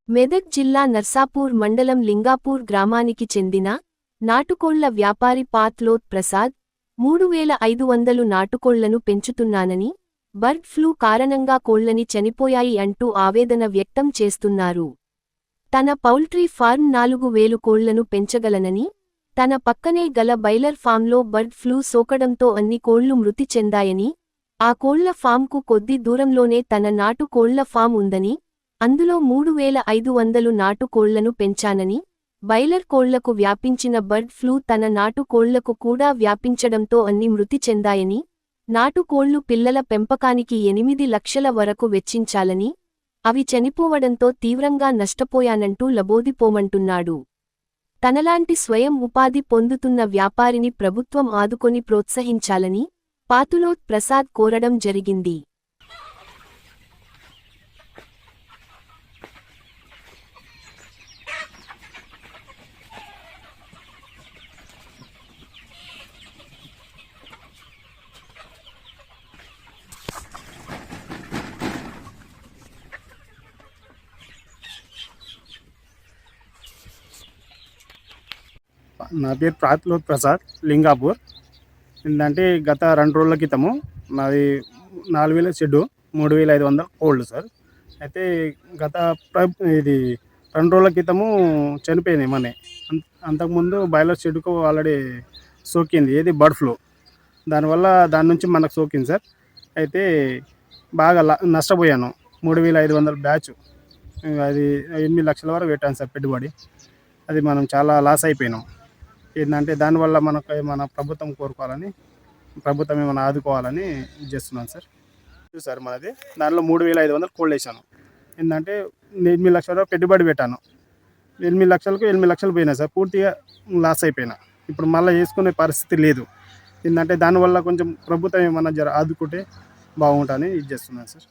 మెదక్ జిల్లా నర్సాపూర్ మండలం లింగాపూర్ గ్రామానికి చెందిన నాటుకోళ్ల వ్యాపారి పాత్లోత్ ప్రసాద్ 3500 నాటుకోళ్లను పెంచుతున్నానని బర్డ్ ఫ్లూ కారణంగా కోళ్లని చనిపోయాయి అంటూ ఆవేదన వ్యక్తం చేస్తున్నారు. తన పౌల్ట్రీ ఫార్మ్ 4000 కోళ్లను పెంచగలనని, తన పక్కనే గల బైలర్ ఫామ్లో బర్డ్ ఫ్లూ సోకడంతో అన్ని కోళ్లు మృతి చెందాయని, ఆ కోళ్ల ఫామ్కు కొద్ది దూరంలోనే తన నాటు కోళ్ల ఫామ్ ఉందని, అందులో 3500 నాటు కోళ్లను పెంచానని, బైలర్ కోళ్లకు వ్యాపించిన బర్డ్ ఫ్లూ తన నాటు కోళ్లకు కూడా వ్యాపించడంతో అన్ని మృతి చెందాయని, నాటు కోళ్లు పిల్లల పెంపకానికి 8 లక్షల వరకు వెచ్చించాలని, అవి చనిపోవడంతో తీవ్రంగా నష్టపోయానంటూ లబోదిపోమంటున్నాడు. తనలాంటి స్వయం ఉపాధి పొందుతున్న వ్యాపారిని ప్రభుత్వం ఆదుకొని ప్రోత్సహించాలని పాతులోత్ ప్రసాద్ కోరడం జరిగింది. నా పేరు పాతులోత్ ప్రసాద్, లింగాపూర్. ఏంటంటే గత 2 రోజుల క్రితము నాది 4000 షెడ్డు 3500 కోళ్ళు సార్. అయితే గత ఇది 2 రోజుల క్రితము చనిపోయినాయి మనే. అంతకుముందు బాయిలర్ షెడ్డుకు ఆల్రెడీ సోకింది, ఏది బర్డ్ ఫ్లూ. దానివల్ల దాని నుంచి మనకు సోకింది సార్. అయితే బాగా నష్టపోయాను. 3500 బ్యాచ్, అది 8 లక్షల వరకు పెట్టాను సార్ పెట్టుబడి. అది మనం చాలా లాస్ అయిపోయినాం. ఏంటంటే దానివల్ల మనకు మన ప్రభుత్వం కోరుకోవాలని, ప్రభుత్వం ఏమైనా ఆదుకోవాలని చేస్తున్నాను సార్. సార్ మనది దానిలో 3500 కోళ్ళు వేసాను. ఏంటంటే 8 లక్షల వరకు పెట్టుబడి పెట్టాను. 8 లక్షలకు 8 లక్షలు పోయినాయి సార్. పూర్తిగా లాస్ అయిపోయినా. ఇప్పుడు మళ్ళీ వేసుకునే పరిస్థితి లేదు. ఏంటంటే దానివల్ల కొంచెం ప్రభుత్వం ఏమైనా ఆదుకుంటే బాగుంటుందని ఇది చేస్తున్నాను సార్.